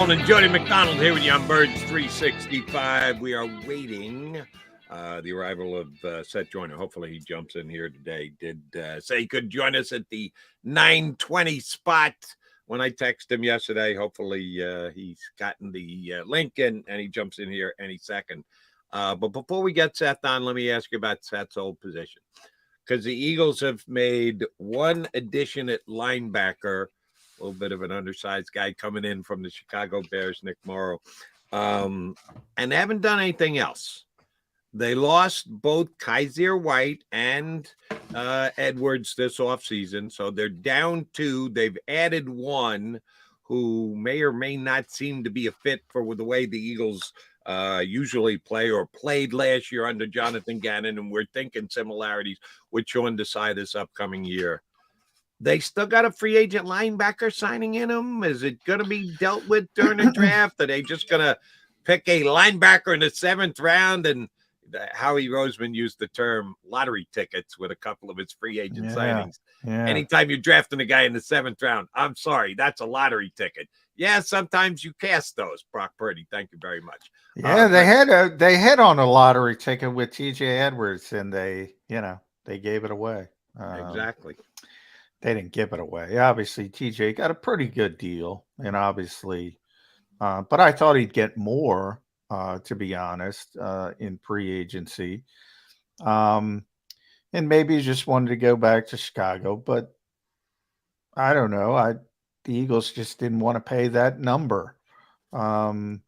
And Jody McDonald here with you on Birds 365. We are waiting the arrival of Seth Joyner. Hopefully he jumps in here today. Did say he could join us at the 9:20 spot when I texted him yesterday. Hopefully he's gotten the link and he jumps in here any second. But before we get Seth on, let me ask you about Seth's old position. Because the Eagles have made one addition at linebacker. A little bit of an undersized guy coming in from the Chicago Bears, Nick Morrow, and they haven't done anything else. They lost both Kaiser White and Edwards this offseason, so they're down two. They've added one who may or may not seem to be a fit for the way the Eagles usually play or played last year under Jonathan Gannon, and we're thinking similarities with Sean Desai this upcoming year. They still got a free agent linebacker signing in them. Is it going to be dealt with during the draft? Are they just going to pick a linebacker in the 7th round? And Howie Roseman used the term lottery tickets with a couple of his free agent signings. Yeah. Anytime you're drafting a guy in the 7th round, I'm sorry, that's a lottery ticket. Yeah, sometimes you cast those. Brock Purdy, thank you very much. Yeah, they had on a lottery ticket with T.J. Edwards, and they gave it away. Exactly. They didn't give it away. Obviously, TJ got a pretty good deal, and obviously, but I thought he'd get more, to be honest, in free agency. And maybe he just wanted to go back to Chicago, but I don't know. The Eagles just didn't want to pay that number. I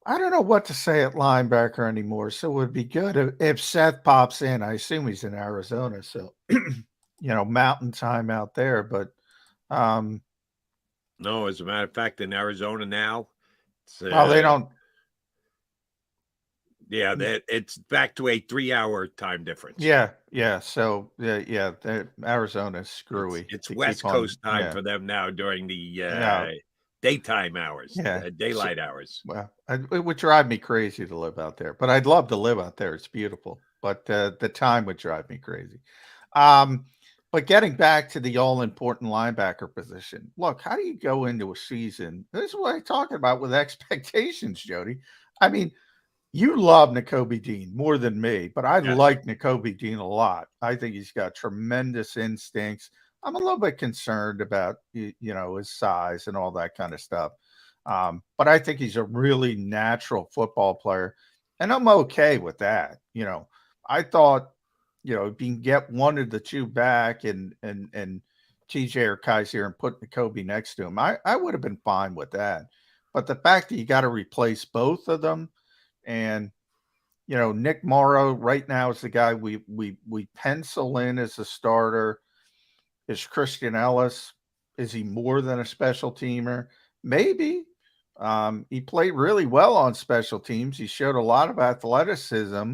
don't know what to say at linebacker anymore, so it would be good if Seth pops in. I assume he's in Arizona, so mountain time out there, but no, as a matter of fact, in Arizona now, they don't. Yeah, it's back to a 3-hour time difference. Yeah. So Arizona's screwy. It's West Coast time for them now during the daytime hours, daylight hours. Well, it would drive me crazy to live out there, but I'd love to live out there. It's beautiful, but the time would drive me crazy. But getting back to the all-important linebacker position, look, how do you go into a season? This is what I'm talking about with expectations, Jody. I mean, you love Nakobe Dean more than me, but I like Nakobe Dean a lot. I think he's got tremendous instincts. I'm a little bit concerned about, his size and all that kind of stuff. But I think he's a really natural football player, and I'm okay with that. I thought, if you can get one of the two back and TJ or Kaiser and put Nakobe next to him, I would have been fine with that. But the fact that you got to replace both of them, and Nick Morrow right now is the guy we pencil in as a starter. Is Christian Ellis? Is he more than a special teamer? Maybe. He played really well on special teams. He showed a lot of athleticism.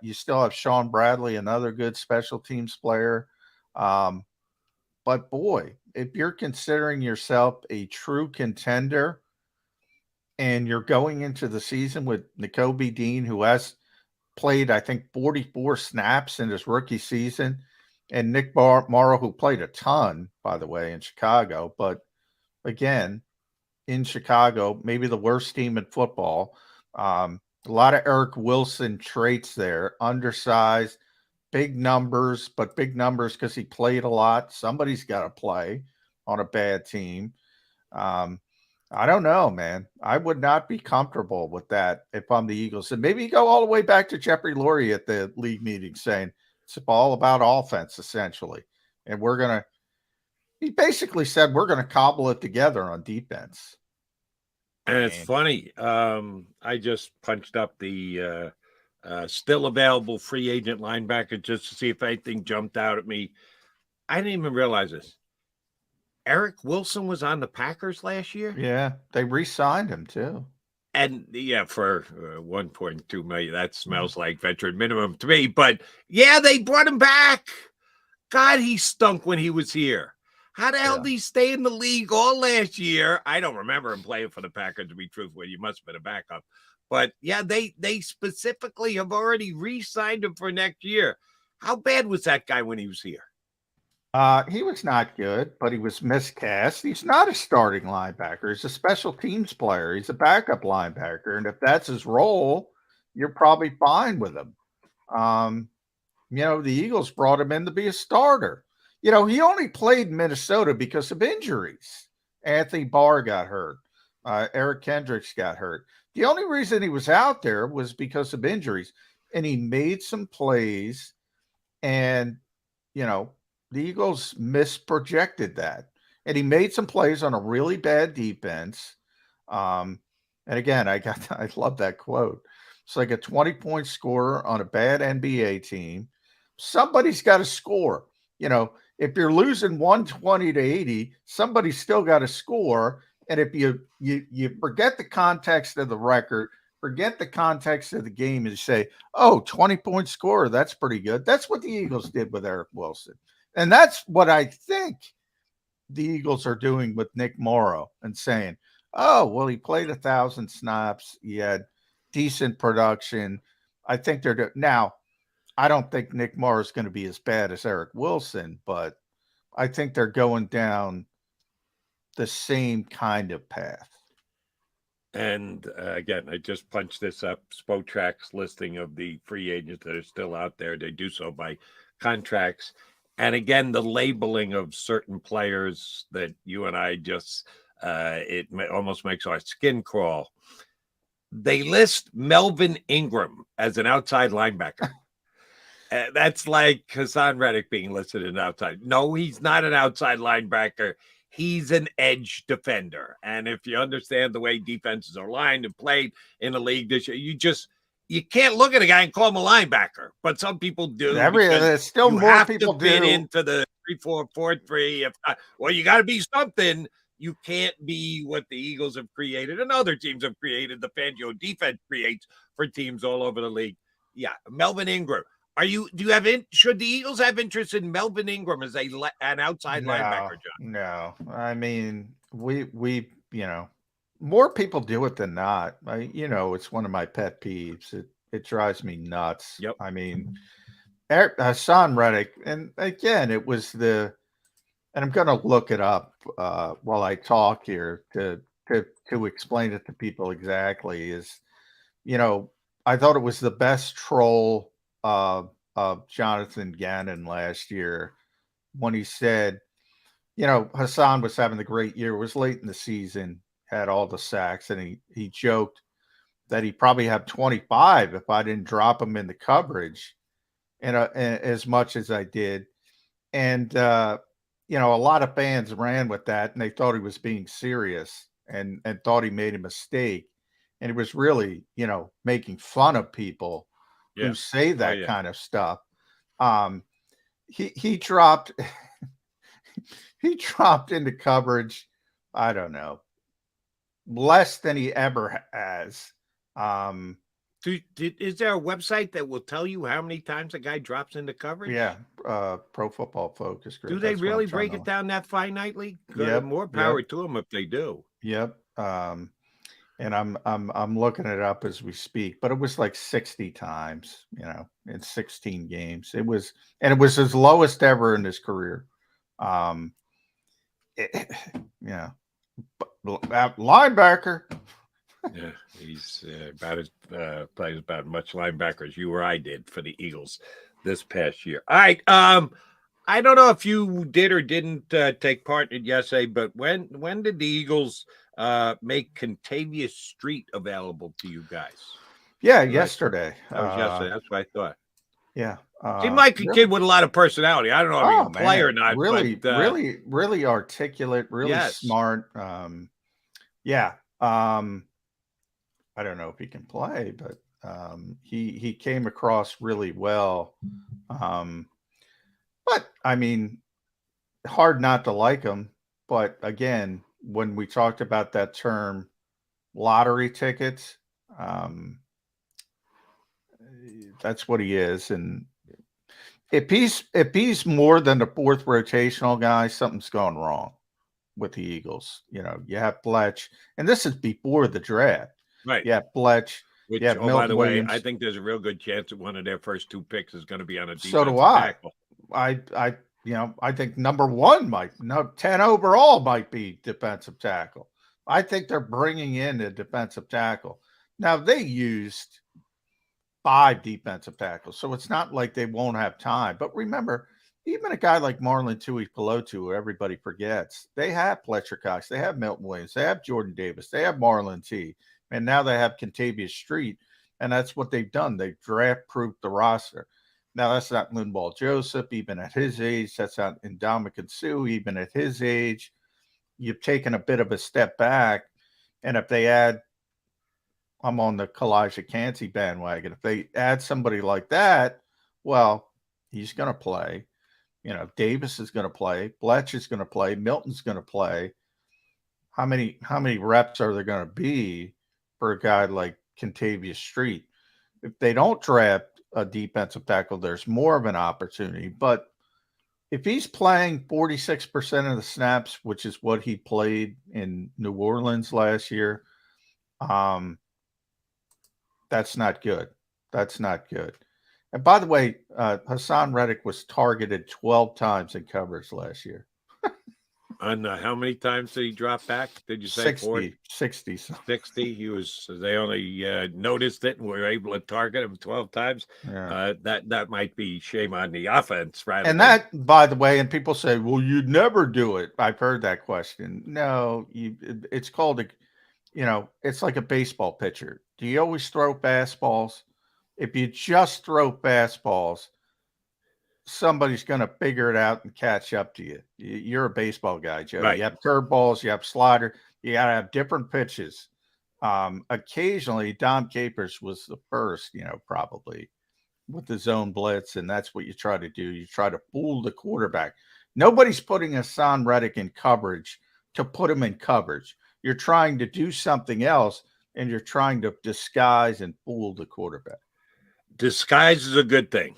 You still have Sean Bradley, another good special teams player. But boy, if you're considering yourself a true contender and you're going into the season with Nakobe Dean, who has played, I think, 44 snaps in his rookie season, and Nick Morrow, who played a ton, by the way, in Chicago. But again, in Chicago, maybe the worst team in football. A lot of Eric Wilson traits there, undersized, big numbers, but big numbers because he played a lot. Somebody's got to play on a bad team. I don't know, man. I would not be comfortable with that if I'm the Eagles. And maybe you go all the way back to Jeffrey Lurie at the league meeting saying it's all about offense, essentially. And he basically said, we're going to cobble it together on defense. And it's funny. I just punched up the still available free agent linebacker just to see if anything jumped out at me. I didn't even realize this. Eric Wilson was on the Packers last year. Yeah, they re-signed him too. And for $1.2 million, that smells like veteran minimum to me. But yeah, they brought him back. God, he stunk when he was here. How the hell did he stay in the league all last year? I don't remember him playing for the Packers, to be truthful. You must have been a backup. But yeah, they specifically have already re-signed him for next year. How bad was that guy when he was here? He was not good, but he was miscast. He's not a starting linebacker. He's a special teams player. He's a backup linebacker. And if that's his role, you're probably fine with him. The Eagles brought him in to be a starter. He only played Minnesota because of injuries. Anthony Barr got hurt. Eric Kendricks got hurt. The only reason he was out there was because of injuries. And he made some plays, and, the Eagles misprojected that. And he made some plays on a really bad defense. And again, I love that quote. It's like a 20-point scorer on a bad NBA team. Somebody's got to score. If you're losing 120 to 80, somebody's still got to score. And if you forget the context of the record, forget the context of the game, and say, 20-point scorer, that's pretty good. That's what the Eagles did with Eric Wilson. And that's what I think the Eagles are doing with Nick Morrow, and saying, he played 1,000 snaps. He had decent production. I think they're doing. Now, I don't think Nick Morrow is going to be as bad as Eric Wilson, but I think they're going down the same kind of path. And again, I just punched this up. Spotrac's listing of the free agents that are still out there. They do so by contracts. And again, the labeling of certain players that you and I just, almost makes our skin crawl. They list Melvin Ingram as an outside linebacker. That's like Hassan Reddick being listed as an outside. No, he's not an outside linebacker. He's an edge defender. And if you understand the way defenses are lined and played in the league this year, you can't look at a guy and call him a linebacker, but some people do. There's still more people do. Fit into the 3-4-4-3. If not, you got to be something. You can't be what the Eagles have created and other teams have created. The Fangio defense creates for teams all over the league. Yeah, Melvin Ingram. Should the Eagles have interest in Melvin Ingram as an outside linebacker, John? No, I mean, we more people do it than not. It's one of my pet peeves. It drives me nuts. Yep. I mean, Hassan Reddick, and again, it was and I'm going to look it up while I talk here to explain it to people exactly. I thought it was the best troll of Jonathan Gannon last year when he said, Hassan was having the great year. It was late in the season, had all the sacks, and he joked that he probably had 25 if I didn't drop him in the coverage and as much as I did. And a lot of fans ran with that, and they thought he was being serious and thought he made a mistake. And he was really, making fun of people who say that kind of stuff. He dropped he dropped into coverage, I don't know, less than he ever has. Is there a website that will tell you how many times a guy drops into coverage? Yeah, Pro Football Focus Group. Do they really break it down that finitely? Yep, more power to them if they do. Yep. And I'm looking it up as we speak, but it was like 60 times, in 16 games. It was his lowest ever in his career. Linebacker. Yeah, he's about as plays about much linebacker as you or I did for the Eagles this past year. All right. I don't know if you did or didn't take part in it yesterday, but when did the Eagles make Contavious Street available to you guys? Yeah, yesterday. That was yesterday. That's what I thought. Yeah. Seemed like a kid with a lot of personality. I don't know if he can play or not. Really, but, really articulate, really smart. I don't know if he can play, but he came across really well. But I mean, hard not to like him. But again, when we talked about that term, lottery tickets, that's what he is. And if he's more than the fourth rotational guy, something's going wrong with the Eagles. You have Fletch, and this is before the draft. Right. Yeah, Fletch. Which, by the Williams. way, I think there's a real good chance that one of their first two picks is going to be on a defensive So do I. tackle. I I think number one 10 overall might be defensive tackle. I think they're bringing in a defensive tackle. Now, they used 5 defensive tackles, so it's not like they won't have time. But remember, even a guy like Marlon Tuipulotu, who everybody forgets, they have Fletcher Cox, they have Milton Williams, they have Jordan Davis, they have Marlon T, and now they have Contavious Street, and that's what they've done. They've draft-proofed the roster. Now, that's not Linval Joseph, even at his age. That's not Ndamukong Suh, even at his age. You've taken a bit of a step back, and if they add, I'm on the Kalijah Cansey bandwagon. If they add somebody like that, well, he's going to play. Davis is going to play. Bletch is going to play. Milton's going to play. How many reps are there going to be for a guy like Contavious Street? If they don't draft a defensive tackle, there's more of an opportunity. But if he's playing 46% of the snaps, which is what he played in New Orleans last year, that's not good. That's not good. And by the way, Hassan Reddick was targeted 12 times in coverage last year. And how many times did he drop back? Did you say 60, 40? 60. 60. They only noticed it and were able to target him 12 times. Yeah. That might be shame on the offense, right? And that, by the way, and people say, well, you'd never do it. I've heard that question. No, it's called it's like a baseball pitcher. Do you always throw fastballs? If you just throw fastballs, somebody's going to figure it out and catch up to you. You're a baseball guy, Joe. Right. You have curveballs, you have slider, you got to have different pitches. Occasionally, Dom Capers was the first, probably with the zone blitz, and that's what you try to do. You try to fool the quarterback. Nobody's putting Hassan Reddick in coverage to put him in coverage. You're trying to do something else, and you're trying to disguise and fool the quarterback. Disguise is a good thing,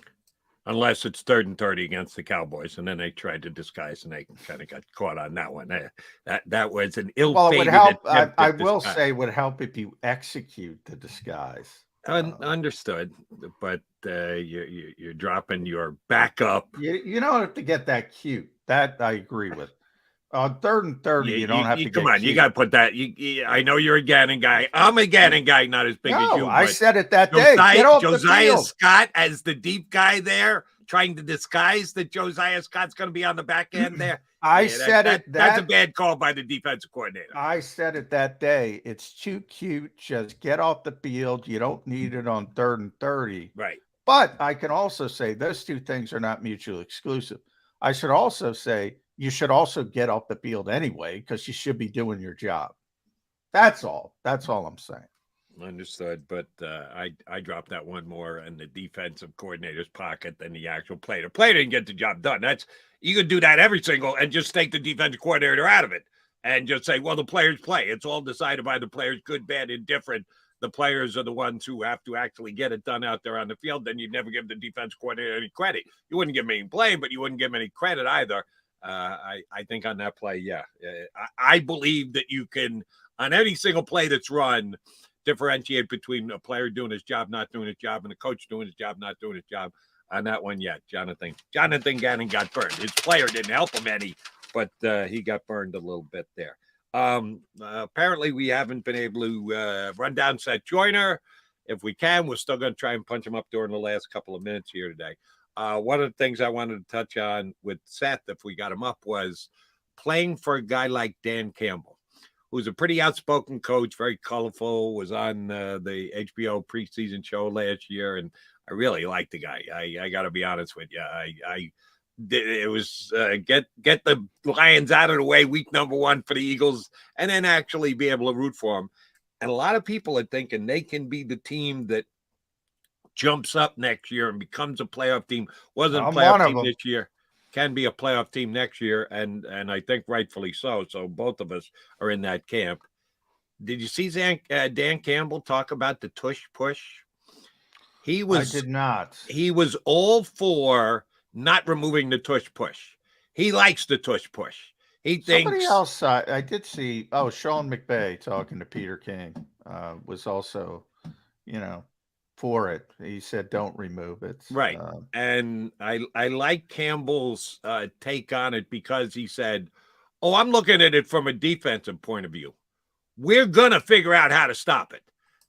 unless it's 3rd and 30 against the Cowboys, and then they tried to disguise, and they kind of got caught on that one. That was an ill-fated Well, it would help. I will disguise. say, it would help if you execute the disguise. Understood, but you're dropping your backup. You don't have to get that cute. That I agree with. On 3rd and 30, you don't have to come on. cute. You got to put that. I know you're a Gannon guy. I'm a Gannon guy, not as big as you. I said it that day. Get off Josiah the field. Scott as the deep guy there, trying to disguise that Josiah Scott's going to be on the back end there. That's a bad call by the defensive coordinator. I said it that day. It's too cute. Just get off the field. You don't need it on 3rd and 30. Right. But I can also say those two things are not mutually exclusive. I should also say you should also get off the field anyway, because you should be doing your job. That's all. That's all I'm saying. Understood, but I dropped that one more in the defensive coordinator's pocket than the actual player. The player didn't get the job done. You could do that every single and just take the defensive coordinator out of it and just say, well, the players play. It's all decided by the players, good, bad, indifferent. The players are the ones who have to actually get it done out there on the field. Then you'd never give the defensive coordinator any credit. You wouldn't give him any blame, but you wouldn't give him any credit either. I think on that play, yeah. I believe that you can, on any single play that's run, differentiate between a player doing his job, not doing his job, and a coach doing his job, not doing his job. On that one, yeah, Jonathan Gannon got burned. His player didn't help him any, but he got burned a little bit there. Apparently, we haven't been able to run down Seth Joyner. If we can, we're still going to try and punch him up during the last couple of minutes here today. One of the things I wanted to touch on with Seth, if we got him up, was playing for a guy like Dan Campbell, who's a pretty outspoken coach, very colorful, was on the HBO preseason show last year, and I really like the guy. I got to be honest with you. It was get the Lions out of the way week number 1 for the Eagles, and then actually be able to root for them. And a lot of people are thinking they can be the team that jumps up next year and becomes a playoff team. Wasn't a playoff team this year. Can be a playoff team next year, and I think rightfully so. So both of us are in that camp. Did you see Dan Campbell talk about the tush push? I did not. He was all for not removing the tush push. He likes the tush push. He thinks somebody else. I did see. Oh, Sean McVay talking to Peter King was also, for it. He said, "Don't remove it." Right. And I like Campbell's take on it because he said, "Oh, I'm looking at it from a defensive point of view. We're going to figure out how to stop it.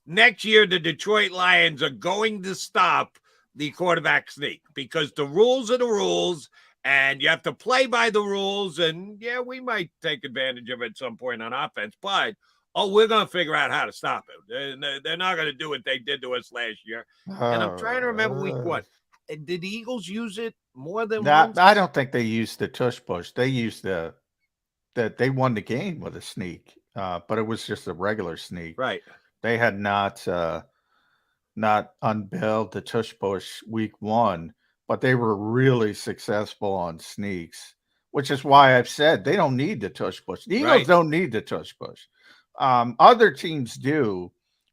Next year, the Detroit Lions are going to stop the quarterback sneak because the rules are the rules and you have to play by the rules. And yeah, we might take advantage of it at some point on offense, but we're going to figure out how to stop it. They're not going to do what they did to us last year." And I'm trying to remember week one. Did the Eagles use it more than once? I don't think they used the tush push. They used that they won the game with a sneak, but it was just a regular sneak. Right. They had not unveiled the tush push week one, but they were really successful on sneaks, which is why I've said they don't need the tush push. The Eagles don't need the tush push. Other teams do,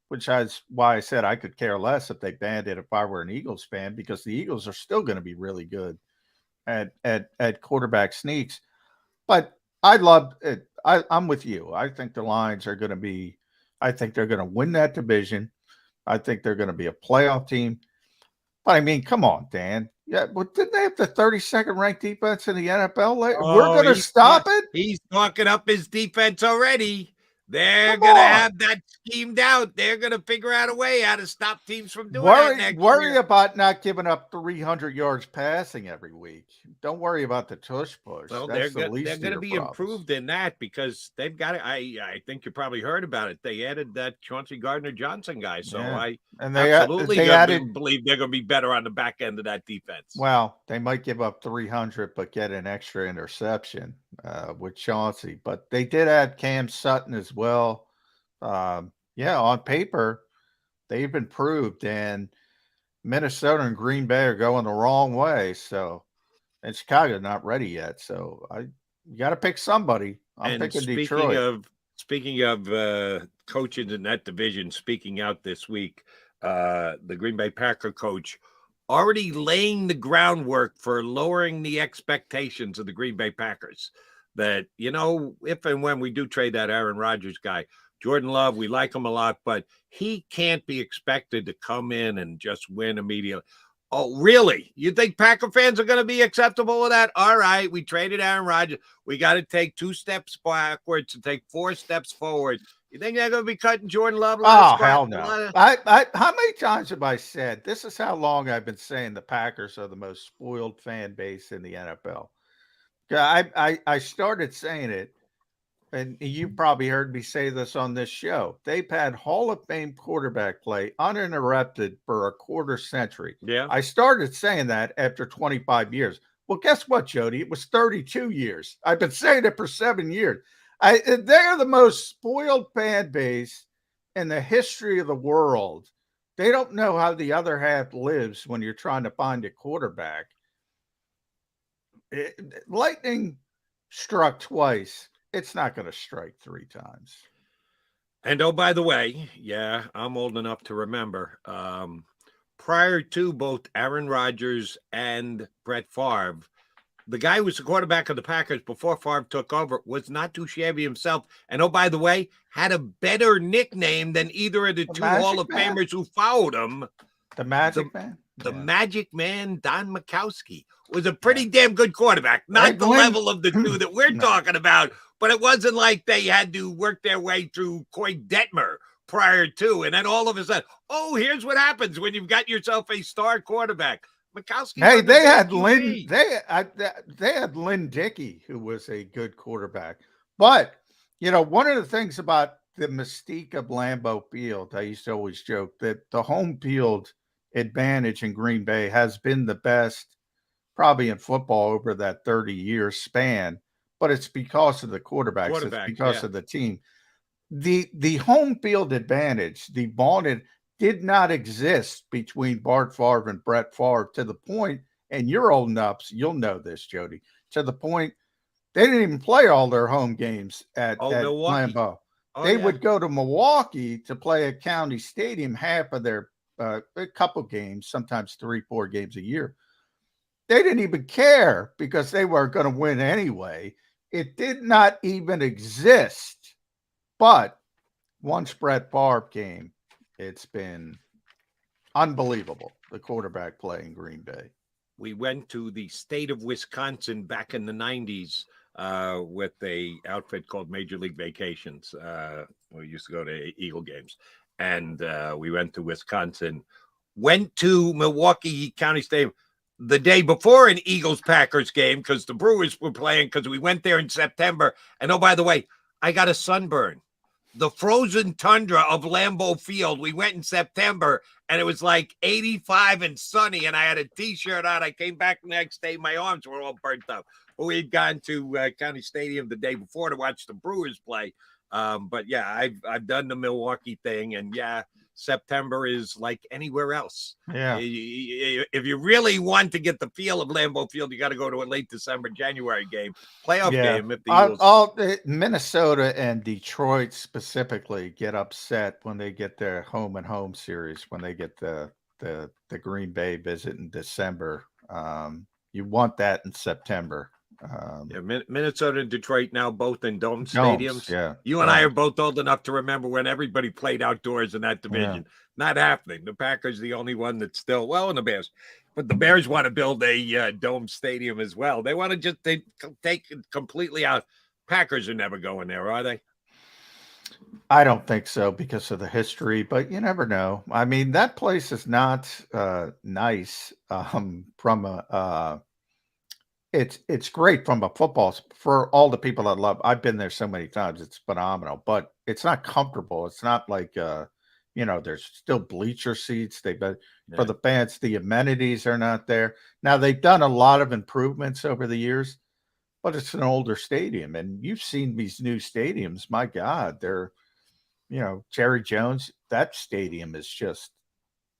which is why I said I could care less if they banned it if I were an Eagles fan, because the Eagles are still going to be really good at quarterback sneaks. But I love it. I'm with you. I think the Lions are going to be. I think they're going to win that division. I think they're going to be a playoff team. But I mean, come on, Dan. Yeah, but didn't they have the 32nd ranked defense in the NFL? We're going to stop it. He's talking up his defense already. They're going to have that schemed out. They're going to figure out a way how to stop teams from doing that next year. Worry about not giving up 300 yards passing every week. Don't worry about the tush push. Well, That's they're going to be problems. improved in that because they've got it. I think you probably heard about it. They added that Chauncey Gardner-Johnson guy. So I absolutely believe they're going to be better on the back end of that defense. Well, they might give up 300 but get an extra interception with Chauncey. But they did add Cam Sutton as well. On paper, they've improved, and Minnesota and Green Bay are going the wrong way. So, and Chicago's not ready yet. So you got to pick somebody. I'm picking Detroit. Speaking of coaches in that division, speaking out this week, the Green Bay Packer coach already laying the groundwork for lowering the expectations of the Green Bay Packers. That, if and when we do trade that Aaron Rodgers guy, Jordan Love, we like him a lot, but he can't be expected to come in and just win immediately. Oh, really? You think Packer fans are going to be acceptable with that? All right, we traded Aaron Rodgers. We got to take 2 steps backwards to take 4 steps forward. You think they're going to be cutting Jordan Love? Oh, hell no. How many times have I said, this is how long I've been saying the Packers are the most spoiled fan base in the NFL. I started saying it, and you probably heard me say this on this show. They've had Hall of Fame quarterback play uninterrupted for a quarter century. Yeah. I started saying that after 25 years. Well, guess what, Jody? It was 32 years. I've been saying it for 7 years. They're the most spoiled fan base in the history of the world. They don't know how the other half lives when you're trying to find a quarterback. Lightning struck twice. It's not going to strike 3 times. And oh, by the way, yeah, I'm old enough to remember. Prior to both Aaron Rodgers and Brett Favre, the guy who was the quarterback of the Packers before Favre took over was not too shabby himself. And oh, by the way, had a better nickname than either of the 2 Hall of Famers who followed him. The Magic Man? The Magic Man, Don Majkowski, was a pretty damn good quarterback. Not the level of the 2 that we're talking about, but it wasn't like they had to work their way through Coy Detmer prior to. And then all of a sudden, here's what happens when you've got yourself a star quarterback. Majkowski. Hey, they had Lynn. They had Lynn Dickey, who was a good quarterback. But one of the things about the mystique of Lambeau Field, I used to always joke that the home field advantage in Green Bay has been the best, probably in football over that 30-year span. But it's because of the quarterbacks. It's because of the team. The home field advantage, the vaunted, did not exist between Bart Favre and Brett Favre to the point, and you're old enough, so you'll know this, Jody, to the point they didn't even play all their home games at Lambeau. They would go to Milwaukee to play at County Stadium half of their a couple games, sometimes 3-4 games a year. They didn't even care because they were going to win anyway. It did not even exist. But once Brett Favre came, it's been Unbelievable. The quarterback play in Green Bay. We went to the state of Wisconsin back in the 90s with a outfit called Major League Vacations. We used to go to Eagle games. And we went to Wisconsin, went to Milwaukee County Stadium the day before an Eagles-Packers game because the Brewers were playing because we went there in September. And, oh, by the way, I got a sunburn. The frozen tundra of Lambeau Field. We went in September, and it was like 85 and sunny, and I had a T-shirt on. I came back the next day. My arms were all burnt up. But we had gone to County Stadium the day before to watch the Brewers play. But, yeah, I've done the Milwaukee thing, and, yeah, September is like anywhere else. Yeah. If you really want to get the feel of Lambeau Field, you got to go to a late December, January game, playoff game. If the Eagles... Minnesota and Detroit specifically get upset when they get their home and home series, when they get the Green Bay visit in December. You want that in September. Minnesota and Detroit now both in dome stadiums. Yeah, you and I are both old enough to remember when everybody played outdoors in that division. Yeah. Not happening. The Packers the only one that's still and the Bears, but the Bears want to build a dome stadium as well. They want to just take it completely out. Packers are never going there, are they? I don't think so because of the history, but you never know. I mean, that place is not nice from a. It's great from a football for all the people that love. I've been there so many times; it's phenomenal. But it's not comfortable. It's not like there's still bleacher seats. For the fans, the amenities are not there. Now they've done a lot of improvements over the years, but it's an older stadium, and you've seen these new stadiums. My God, they're Jerry Jones. That stadium is just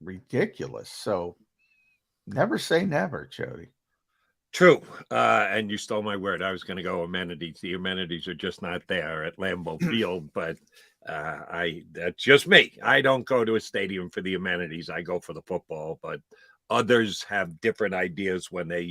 ridiculous. So never say never, Jody. True. And you stole my word. I was going to go amenities. The amenities are just not there at Lambeau Field, but that's just me. I don't go to a stadium for the amenities. I go for the football, but others have different ideas when they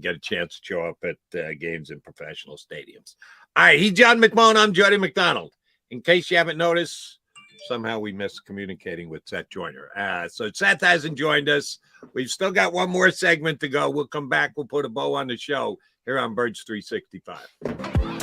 get a chance to show up at games in professional stadiums. All right. He's John McMullen. I'm Jody McDonald. In case you haven't noticed, somehow we missed communicating with Seth Joyner. So Seth hasn't joined us. We've still got one more segment to go. We'll come back. We'll put a bow on the show here on Birds 365.